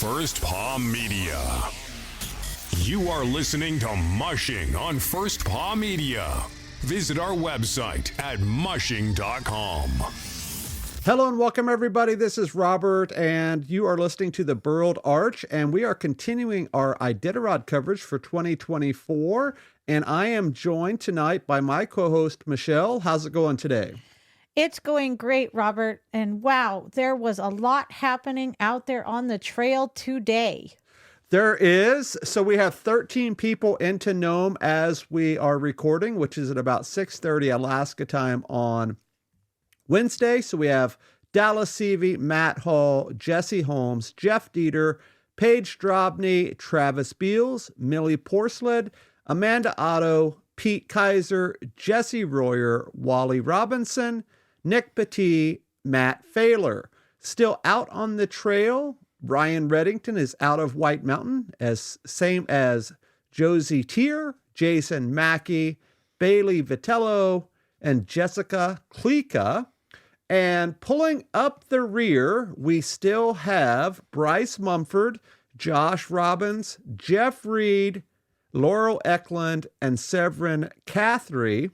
First Paw Media. You are listening to Mushing on First Paw Media. Visit our website at mushing.com. Hello and welcome, everybody. This is Robert, and you are listening to the Burled Arch, and we are continuing our Iditarod coverage for 2024, and I am joined tonight by my co-host, Michele. How's it going today? It's going great, Robert, and wow, there was a lot happening out there on the trail today. There is. So we have 13 people into Nome as we are recording, which is at about 6:30 Alaska time on Wednesday. So we have Dallas Seavey, Matt Hall, Jesse Holmes, Jeff Dieter, Paige Drobny, Travis Beals, Millie Porsled, Amanda Otto, Pete Kaiser, Jesse Royer, Wally Robinson, Nick Petit, Matt Failer. Still out on the trail, Ryan Reddington is out of White Mountain, same as Josie Tier, Jason Mackey, Bailey Vitello, and Jessica Klika. And pulling up the rear, we still have Bryce Mumford, Josh Robbins, Jeff Reed, Laurel Eklund, and Severin Cathry.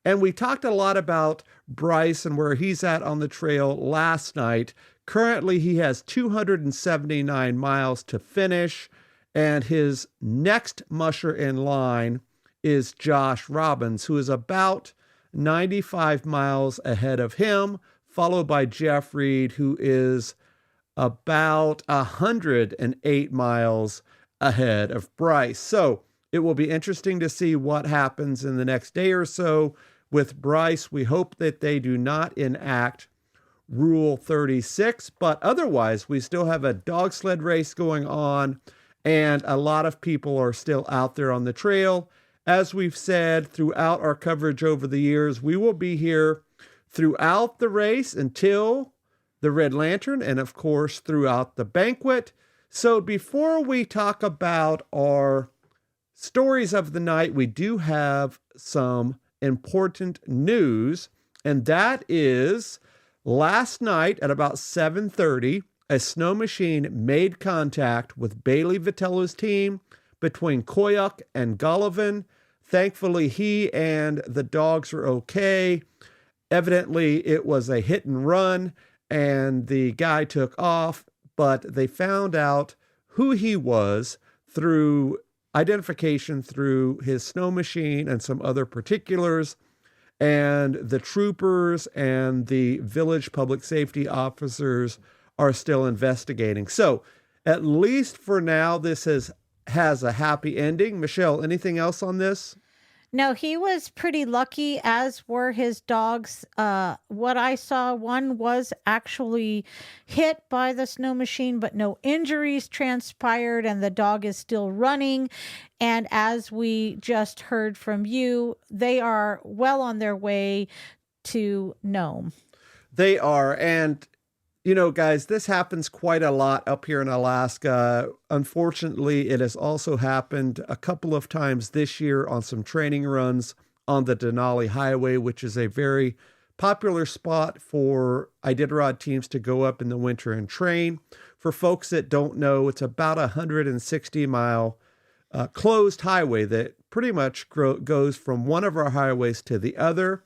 And we talked a lot about Bryce and where he's at on the trail last night. Currently, he has 279 miles to finish, and his next musher in line is Josh Robbins, who is about 95 miles ahead of him, followed by Jeff Reed, who is about 108 miles ahead of Bryce. So it will be interesting to see what happens in the next day or so with Bryce. We hope that they do not enact Rule 36, but otherwise we still have a dog sled race going on, and a lot of people are still out there on the trail. As we've said throughout our coverage over the years, we will be here throughout the race until the Red Lantern, and of course throughout the banquet. So before we talk about our stories of the night, we do have some important news, and that is last night at about 7:30, a snow machine made contact with Bailey Vitello's team between Koyuk and Gullivan. Thankfully, he and the dogs are okay. Evidently, it was a hit and run, and the guy took off, but they found out who he was through identification through his snow machine and some other particulars. And the troopers and the village public safety officers are still investigating. So at least for now, this has a happy ending. Michele, anything else on this? No, he was pretty lucky, as were his dogs. What I saw, one was actually hit by the snow machine, but no injuries transpired, and the dog is still running. And as we just heard from you, they are well on their way to Nome. They are. And, you know, guys, this happens quite a lot up here in Alaska. Unfortunately, it has also happened a couple of times this year on some training runs on the Denali Highway, which is a very popular spot for Iditarod teams to go up in the winter and train. For folks that don't know, it's about a 160-mile closed highway that pretty much goes from one of our highways to the other.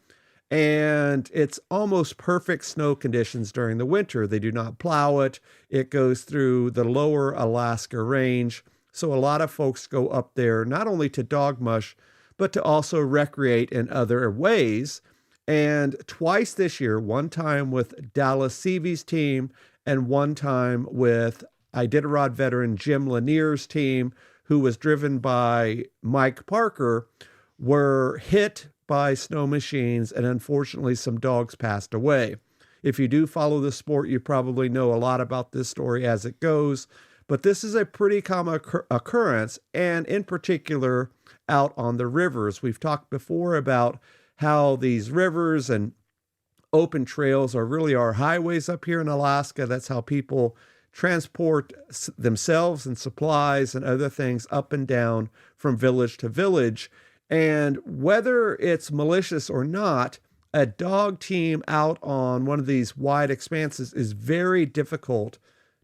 And it's almost perfect snow conditions during the winter. They do not plow it. It goes through the lower Alaska range. So a lot of folks go up there, not only to dog mush, but to also recreate in other ways. And twice this year, one time with Dallas Seavey's team and one time with Iditarod veteran Jim Lanier's team, who was driven by Mike Parker, were hit by snow machines, and unfortunately some dogs passed away. If you do follow the sport, you probably know a lot about this story as it goes, but this is a pretty common occurrence, and in particular out on the rivers. We've talked before about how these rivers and open trails are really our highways up here in Alaska. That's how people transport themselves and supplies and other things up and down from village to village. And whether it's malicious or not, a dog team out on one of these wide expanses is very difficult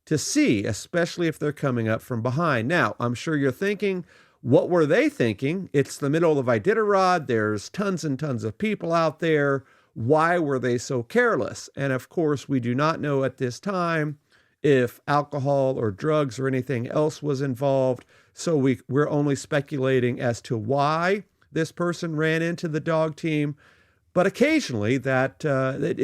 to see, especially if they're coming up from behind. Now, I'm sure you're thinking, what were they thinking? It's the middle of Iditarod. There's tons and tons of people out there. Why were they so careless? And of course, we do not know at this time if alcohol or drugs or anything else was involved. So we're only speculating as to why this person ran into the dog team. But occasionally that it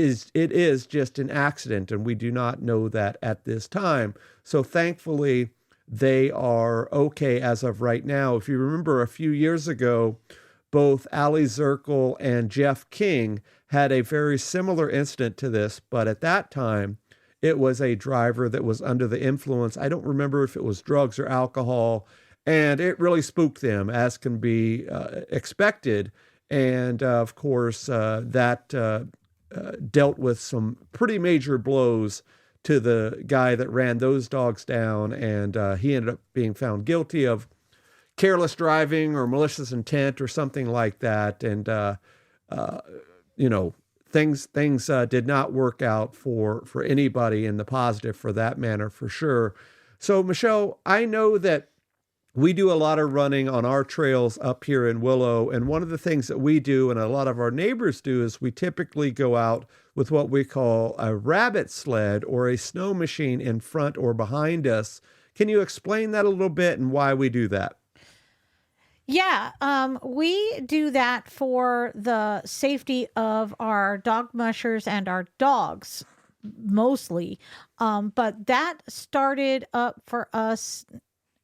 is just an accident, and we do not know that at this time. So thankfully, they are okay as of right now. If you remember a few years ago, both Ali Zirkle and Jeff King had a very similar incident to this, but at that time, it was a driver that was under the influence. I don't remember if it was drugs or alcohol, and it really spooked them, as can be expected. And of course, that dealt with some pretty major blows to the guy that ran those dogs down. And he ended up being found guilty of careless driving or malicious intent or something like that. And, things did not work out for anybody in the positive for that matter, for sure. So, Michele, I know that we do a lot of running on our trails up here in Willow. And one of the things that we do, and a lot of our neighbors do, is we typically go out with what we call a rabbit sled or a snow machine in front or behind us. Can you explain that a little bit and why we do that? Yeah, we do that for the safety of our dog mushers and our dogs, mostly. But that started up for us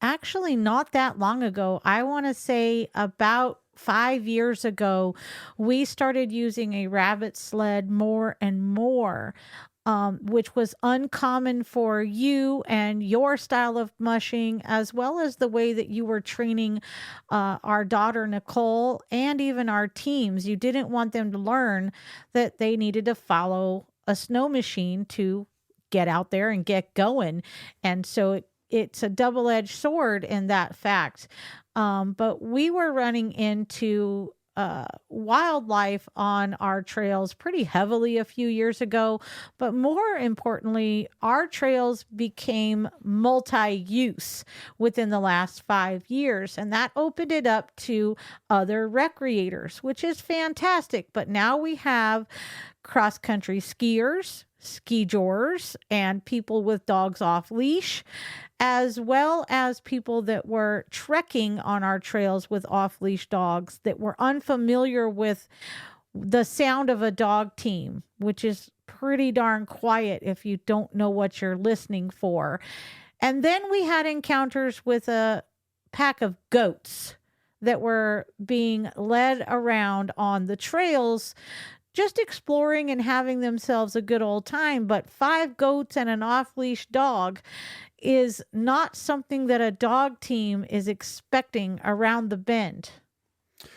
actually not that long ago. I want to say about 5 years ago, we started using a rabbit sled more and more, which was uncommon for you and your style of mushing, as well as the way that you were training our daughter, Nicole, and even our teams. You didn't want them to learn that they needed to follow a snow machine to get out there and get going. And so it's a double-edged sword in that fact. But we were running into wildlife on our trails pretty heavily a few years ago. But more importantly, our trails became multi-use within the last 5 years. And that opened it up to other recreators, which is fantastic. But now we have cross-country skiers, ski joers, and people with dogs off leash, as well as people that were trekking on our trails with off-leash dogs that were unfamiliar with the sound of a dog team, which is pretty darn quiet if you don't know what you're listening for. And then we had encounters with a pack of goats that were being led around on the trails, just exploring and having themselves a good old time. But 5 goats and an off-leash dog is not something that a dog team is expecting around the bend.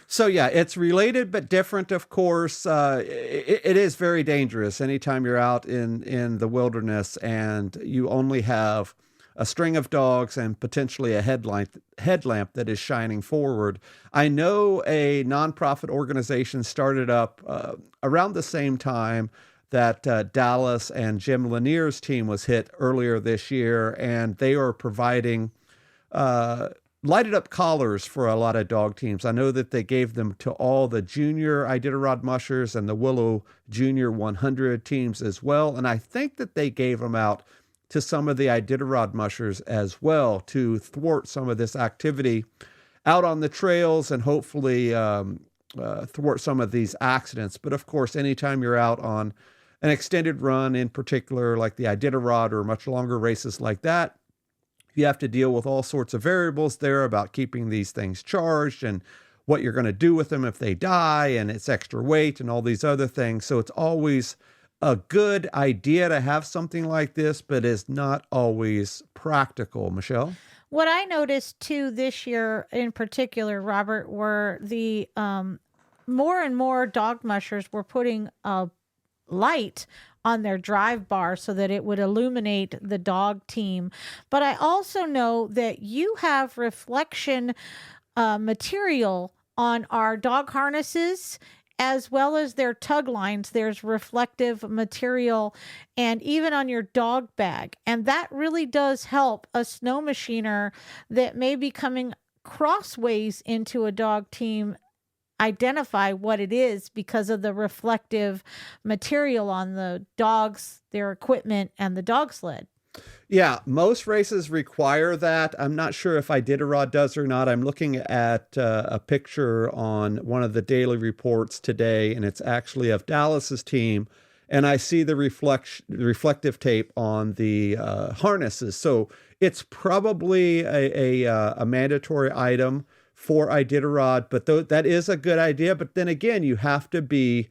So yeah, it's related but different, of course. It is very dangerous anytime you're out in the wilderness and you only have a string of dogs and potentially a headlamp that is shining forward. I know a nonprofit organization started up around the same time that Dallas and Jim Lanier's team was hit earlier this year, and they are providing lighted up collars for a lot of dog teams. I know that they gave them to all the junior Iditarod mushers and the Willow Junior 100 teams as well, and I think that they gave them out to some of the Iditarod mushers as well to thwart some of this activity out on the trails and hopefully thwart some of these accidents. But of course, anytime you're out on an extended run, in particular, like the Iditarod or much longer races like that, you have to deal with all sorts of variables there about keeping these things charged and what you're going to do with them if they die, and it's extra weight and all these other things. So it's always a good idea to have something like this, but is not always practical. Michele? What I noticed too this year in particular, Robert, were the more and more dog mushers were putting a light on their drive bar so that it would illuminate the dog team. But I also know that you have reflection material on our dog harnesses as well as their tug lines, there's reflective material, and even on your dog bag. And that really does help a snow machiner that may be coming crossways into a dog team identify what it is because of the reflective material on the dogs, their equipment, and the dog sled. Yeah, most races require that. I'm not sure if Iditarod does or not. I'm looking at a picture on one of the daily reports today, and it's actually of Dallas's team. And I see the reflective tape on the harnesses. So it's probably a mandatory item for Iditarod, but that is a good idea. But then again, you have to be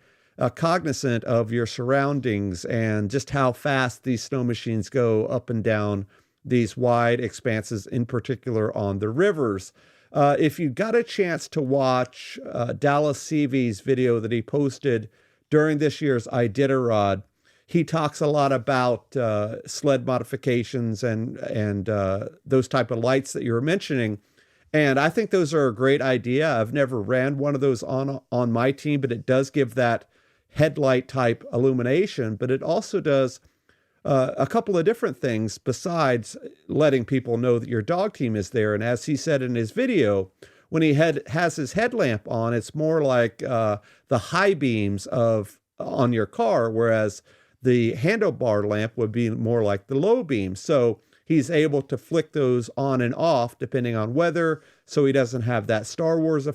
cognizant of your surroundings and just how fast these snow machines go up and down these wide expanses, in particular on the rivers. If you got a chance to watch Dallas CV's video that he posted during this year's Iditarod, he talks a lot about sled modifications and those type of lights that you were mentioning. And I think those are a great idea. I've never ran one of those on my team, but it does give that headlight type illumination, but it also does a couple of different things besides letting people know that your dog team is there. And as he said in his video, when he has his headlamp on, it's more like the high beams on your car, whereas the handlebar lamp would be more like the low beams. So he's able to flick those on and off depending on weather, so he doesn't have that Star Wars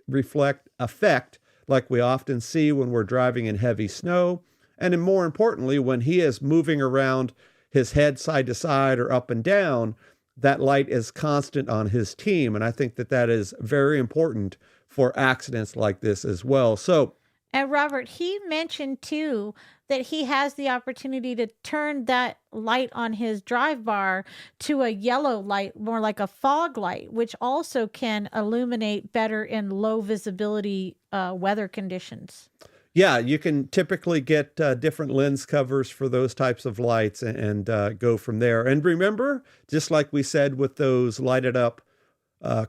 reflect effect like we often see when we're driving in heavy snow. And then more importantly, when he is moving around his head side to side or up and down, that light is constant on his team. And I think that is very important for accidents like this as well. So, and Robert, he mentioned too that he has the opportunity to turn that light on his drive bar to a yellow light, more like a fog light, which also can illuminate better in low visibility weather conditions. Yeah, you can typically get different lens covers for those types of lights and go from there. And remember, just like we said with those lighted up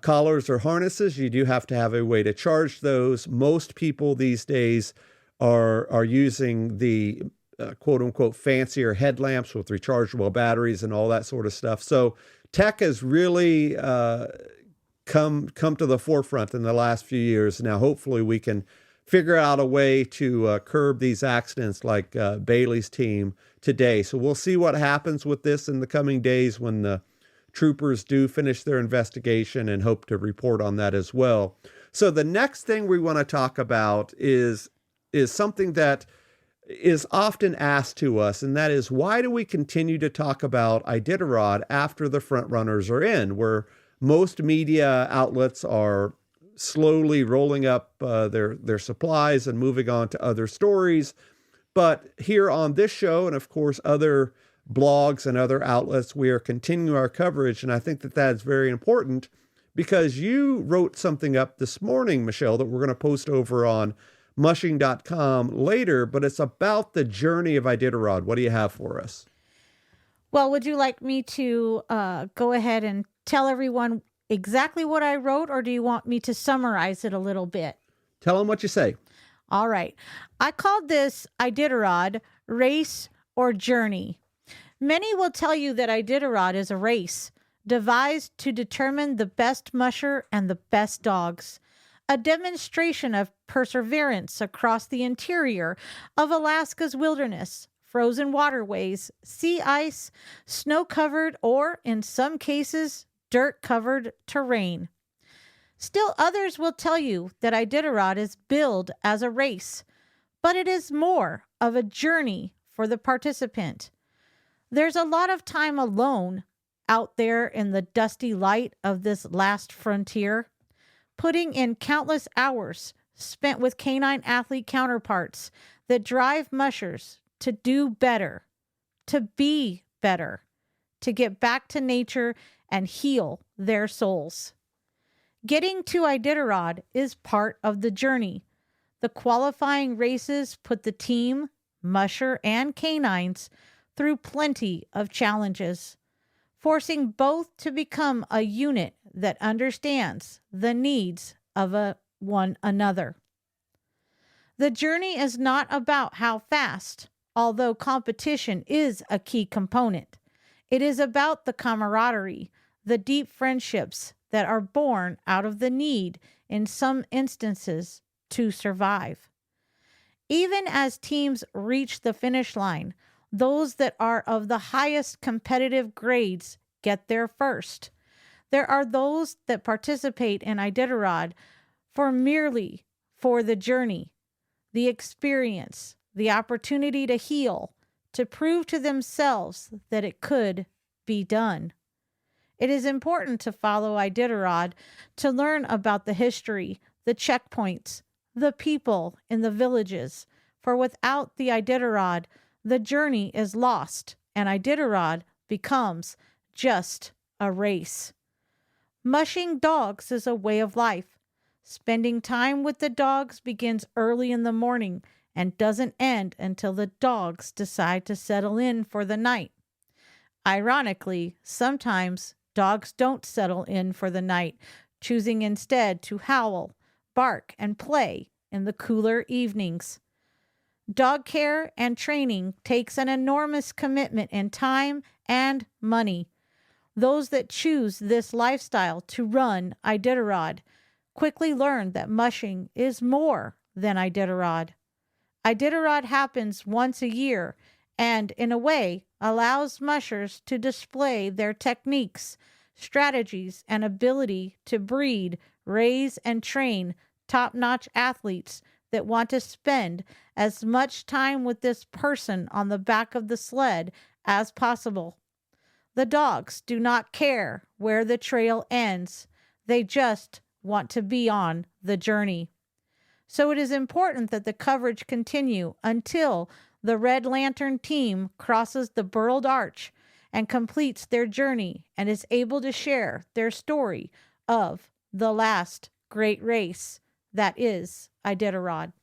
collars or harnesses, you do have to have a way to charge those. Most people these days are using the quote unquote fancier headlamps with rechargeable batteries and all that sort of stuff. So tech has really come to the forefront in the last few years. Now, hopefully we can figure out a way to curb these accidents like Bailey's team today. So we'll see what happens with this in the coming days when the troopers do finish their investigation, and hope to report on that as well. So the next thing we want to talk about is something that is often asked to us, and that is, why do we continue to talk about Iditarod after the front runners are in, where most media outlets are slowly rolling up their supplies and moving on to other stories. But here on this show, and of course other blogs and other outlets, we are continuing our coverage. And I think that is very important, because you wrote something up this morning, Michele, that we're going to post over on mushing.com later, but it's about the journey of Iditarod. What do you have for us? Well, would you like me to go ahead and tell everyone exactly what I wrote, or do you want me to summarize it a little bit? Tell them what you say. All right. I called this Iditarod Race or Journey. Many will tell you that Iditarod is a race devised to determine the best musher and the best dogs, a demonstration of perseverance across the interior of Alaska's wilderness, frozen waterways, sea ice, snow-covered, or, in some cases, dirt-covered terrain. Still others will tell you that Iditarod is billed as a race, but it is more of a journey for the participant. There's a lot of time alone out there in the dusty light of this last frontier, putting in countless hours spent with canine athlete counterparts that drive mushers to do better, to be better, to get back to nature and heal their souls. Getting to Iditarod is part of the journey. The qualifying races put the team, musher, and canines through plenty of challenges, forcing both to become a unit that understands the needs of one another. The journey is not about how fast, although competition is a key component. It is about the camaraderie, the deep friendships that are born out of the need, in some instances, to survive. Even as teams reach the finish line, those that are of the highest competitive grades get there first. There are those that participate in Iditarod merely for the journey, the experience, the opportunity to heal, to prove to themselves that it could be done. It is important to follow Iditarod to learn about the history, the checkpoints, the people in the villages, for without the Iditarod, the journey is lost and Iditarod becomes just a race. Mushing dogs is a way of life. Spending time with the dogs begins early in the morning and doesn't end until the dogs decide to settle in for the night. Ironically, sometimes dogs don't settle in for the night, choosing instead to howl, bark, and play in the cooler evenings. Dog care and training takes an enormous commitment in time and money. Those that choose this lifestyle to run Iditarod quickly learn that mushing is more than Iditarod. Iditarod happens once a year and, in a way, allows mushers to display their techniques, strategies, and ability to breed, raise, and train top-notch athletes that want to spend as much time with this person on the back of the sled as possible. The dogs do not care where the trail ends. They just want to be on the journey. So it is important that the coverage continue until the Red Lantern team crosses the Burled Arch and completes their journey and is able to share their story of the last great race that is Iditarod.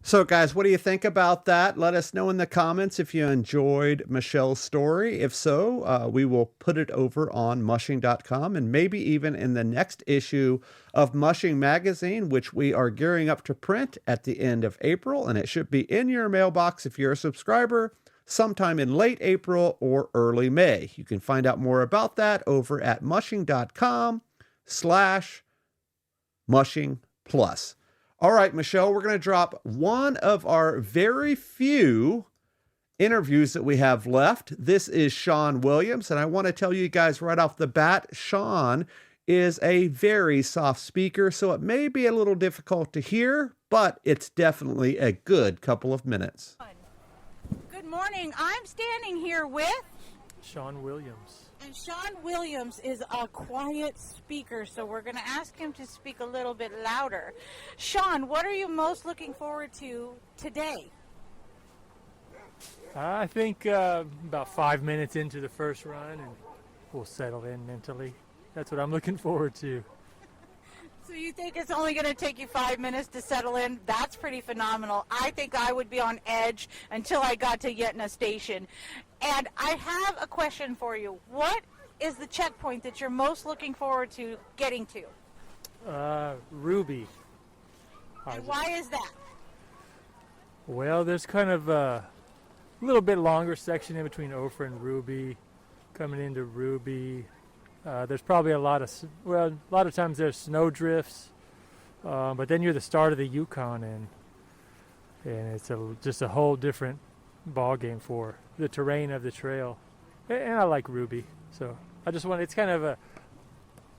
So, guys, what do you think about that? Let us know in the comments if you enjoyed Michele's story. If so, we will put it over on mushing.com and maybe even in the next issue of Mushing Magazine, which we are gearing up to print at the end of April. And it should be in your mailbox if you're a subscriber sometime in late April or early May. You can find out more about that over at mushing.com/mushing plus. All right, Michele, we're going to drop one of our very few interviews that we have left. This is Sean Williams, and I want to tell you guys right off the bat, Sean is a very soft speaker, so it may be a little difficult to hear, but it's definitely a good couple of minutes. Good morning. I'm standing here with Sean Williams. And Sean Williams is a quiet speaker, so we're going to ask him to speak a little bit louder. Sean, what are you most looking forward to today? I think about 5 minutes into the first run, and we'll settle in mentally. That's what I'm looking forward to. So you think it's only going to take you 5 minutes to settle in? That's pretty phenomenal. I think I would be on edge until I got to Yetna Station. And I have a question for you. What is the checkpoint that you're most looking forward to getting to? Ruby. And why is that? Well, there's kind of a little bit longer section in between Ophir and Ruby. Coming into Ruby, there's probably a lot of times there's snow drifts, but then you're the start of the Yukon, and it's just a whole different ball game for the terrain of the trail. And I like Ruby, so it's kind of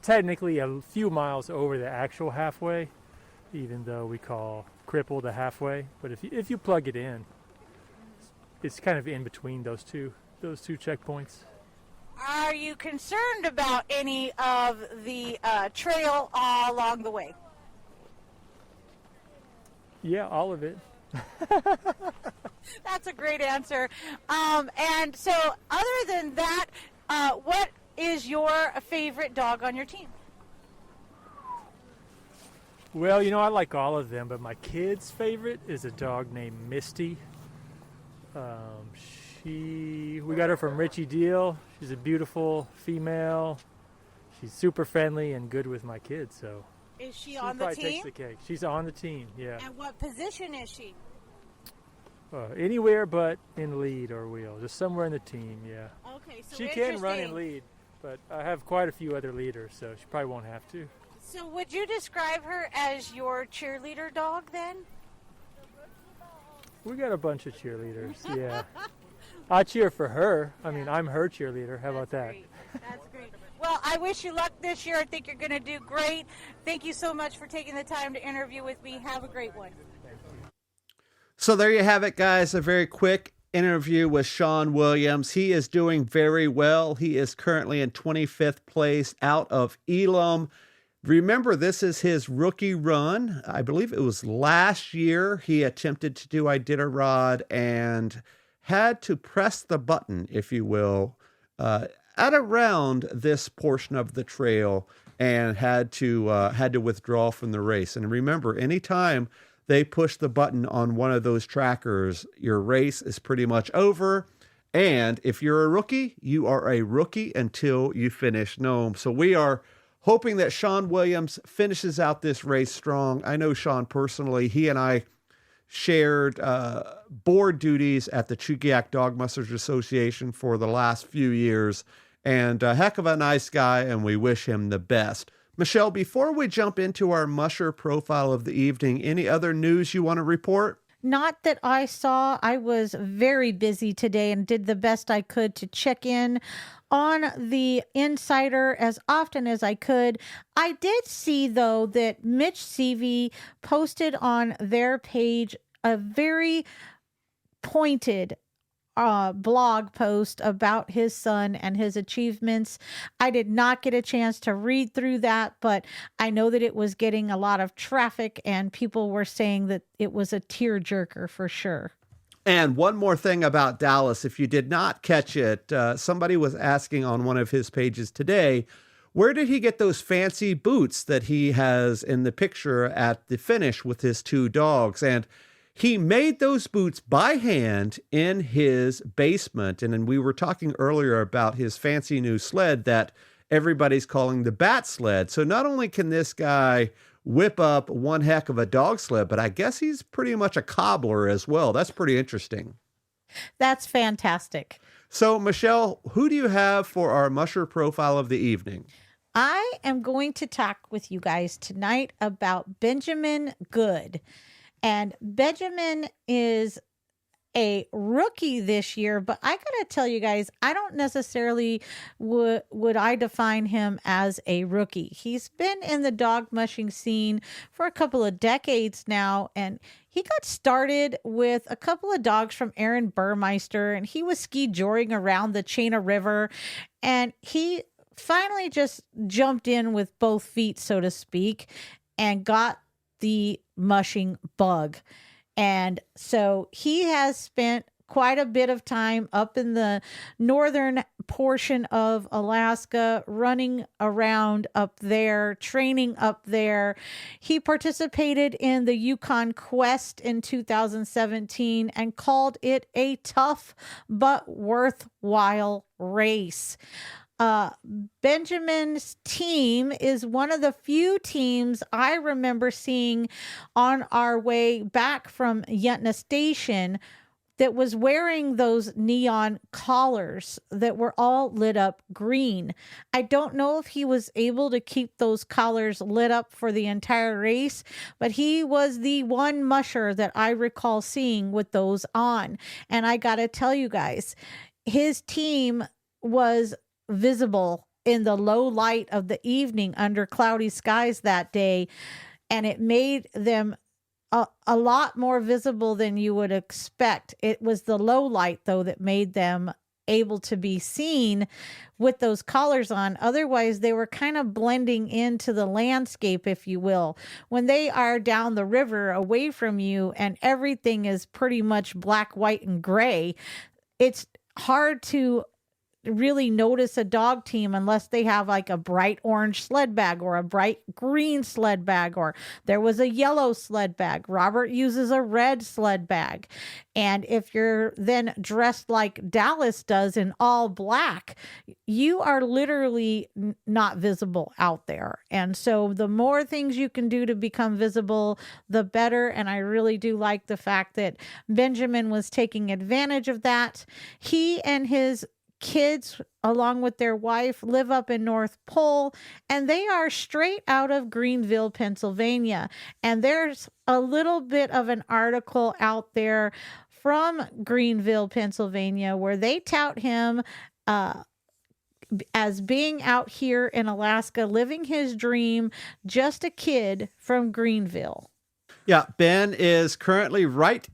technically a few miles over the actual halfway, even though we call Cripple the halfway. But if you plug it in, it's kind of in between those two checkpoints. Are you concerned about any of the trail all along the way? Yeah, all of it. That's a great answer. And so other than that, what is your favorite dog on your team? Well, I like all of them, but my kid's favorite is a dog named Misty. We got her from Richie Deal. She's a beautiful female. She's super friendly and good with my kids, so Is she She on the probably takes team? the cake. She's on the team, yeah. And what position is she? Anywhere but in lead or wheel, just somewhere in the team, yeah. Okay, so She can run in lead, but I have quite a few other leaders, so she probably won't have to. So would you describe her as your cheerleader dog then? We got a bunch of cheerleaders, yeah. I cheer for her. I mean, I'm her cheerleader. How about that? Great. That's great. Well, I wish you luck this year. I think you're going to do great. Thank you so much for taking the time to interview with me. Have a great one. So there you have it, guys. A very quick interview with Sean Williams. He is doing very well. He is currently in 25th place out of Elam. Remember, this is his rookie run. I believe it was last year he attempted to do Iditarod and had to press the button, if you will, at around this portion of the trail and had to withdraw from the race. And remember, anytime they push the button on one of those trackers, your race is pretty much over. And if you're a rookie, you are a rookie until you finish Nome. So we are hoping that Sean Williams finishes out this race strong. I know Sean personally. He and I shared board duties at the Chugiak Dog Musters Association for the last few years. And a heck of a nice guy, and we wish him the best. Michele, before we jump into our Musher profile of the evening, any other news you want to report? Not that I saw. I was very busy today and did the best I could to check in on the Insider as often as I could. I did see, though, that Mitch Seavey posted on their page a very pointed blog post about his son and his achievements. I did not get a chance to read through that, but I know that it was getting a lot of traffic and people were saying that it was a tearjerker for sure. And one more thing about Dallas, if you did not catch it, somebody was asking on one of his pages today, where did he get those fancy boots that he has in the picture at the finish with his two dogs? And he made those boots by hand in his basement. And then we were talking earlier about his fancy new sled that everybody's calling the Bat Sled. So not only can this guy whip up one heck of a dog sled, but I guess he's pretty much a cobbler as well. That's pretty interesting. That's fantastic. So, Michele, who do you have for our Musher profile of the evening? I am going to talk with you guys tonight about Benjamin Good. And Benjamin is a rookie this year, but I gotta tell you guys, I don't necessarily would I define him as a rookie. He's been in the dog mushing scene for a couple of decades now, and he got started with a couple of dogs from Aaron Burmeister, and he was ski joring around the Chena River, and he finally just jumped in with both feet, so to speak, and got the mushing bug. And so he has spent quite a bit of time up in the northern portion of Alaska, running around up there, training up there. He participated in the Yukon Quest in 2017 and called it a tough but worthwhile race. Benjamin's team is one of the few teams I remember seeing on our way back from Yentna Station that was wearing those neon collars that were all lit up green. I don't know if he was able to keep those collars lit up for the entire race, but he was the one musher that I recall seeing with those on. And I got to tell you guys, his team was visible in the low light of the evening under cloudy skies that day, and it made them a lot more visible than you would expect. It was the low light, though, that made them able to be seen with those collars on. Otherwise, they were kind of blending into the landscape, if you will. When they are down the river away from you and everything is pretty much black, white, and gray, it's hard to really notice a dog team unless they have like a bright orange sled bag or a bright green sled bag, or there was a yellow sled bag. Robert uses a red sled bag. And if you're then dressed like Dallas does in all black, you are literally not visible out there. And so the more things you can do to become visible, the better. And I really do like the fact that Benjamin was taking advantage of that. He and his kids, along with their wife, live up in North Pole, and they are straight out of Greenville, Pennsylvania. And there's a little bit of an article out there from Greenville, Pennsylvania, where they tout him as being out here in Alaska, living his dream, just a kid from Greenville. Yeah, Ben is currently right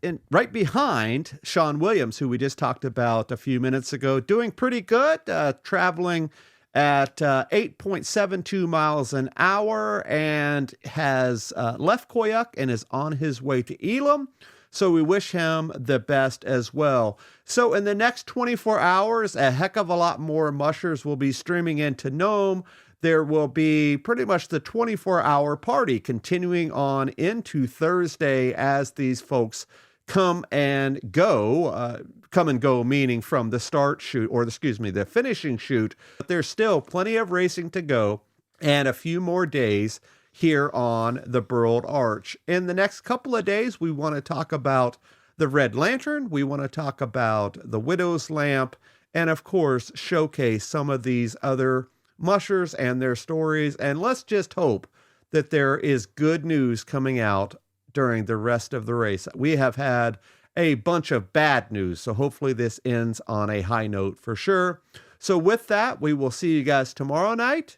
behind Sean Williams, who we just talked about a few minutes ago, doing pretty good, traveling at 8.72 miles an hour, and has left Koyuk and is on his way to Elam. So we wish him the best as well. So in the next 24 hours, a heck of a lot more mushers will be streaming into Nome. There will be pretty much the 24-hour party continuing on into Thursday as these folks come and go. Come and go meaning from the start shoot, or the finishing shoot. But there's still plenty of racing to go and a few more days here on the Burled Arch. In the next couple of days, we want to talk about the Red Lantern. We want to talk about the Widow's Lamp, and of course, showcase some of these other mushers and their stories. And let's just hope that there is good news coming out during the rest of the race. We have had a bunch of bad news, so hopefully this ends on a high note for sure. So with that, we will see you guys tomorrow night.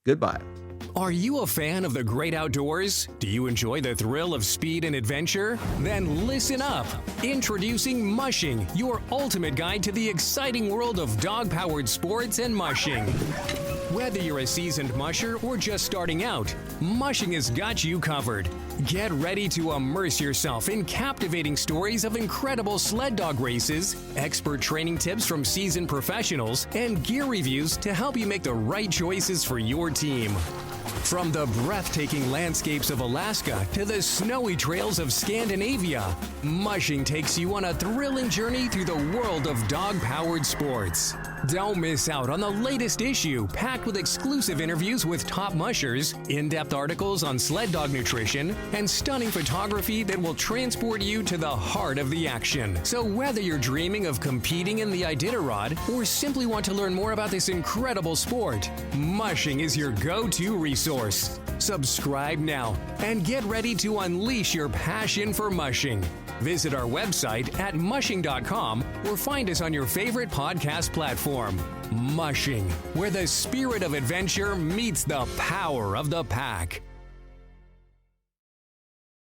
Goodbye. Are you a fan of the great outdoors? Do you enjoy the thrill of speed and adventure? Then listen up. Introducing Mushing, your ultimate guide to the exciting world of dog-powered sports and mushing. Whether you're a seasoned musher or just starting out, Mushing has got you covered. Get ready to immerse yourself in captivating stories of incredible sled dog races, expert training tips from seasoned professionals, and gear reviews to help you make the right choices for your team. From the breathtaking landscapes of Alaska to the snowy trails of Scandinavia, Mushing takes you on a thrilling journey through the world of dog-powered sports. Don't miss out on the latest issue, packed with exclusive interviews with top mushers, in-depth articles on sled dog nutrition, and stunning photography that will transport you to the heart of the action. So whether you're dreaming of competing in the Iditarod or simply want to learn more about this incredible sport, Mushing is your go-to resource. Subscribe now and get ready to unleash your passion for mushing. Visit our website at mushing.com or find us on your favorite podcast platform. Mushing, where the spirit of adventure meets the power of the pack.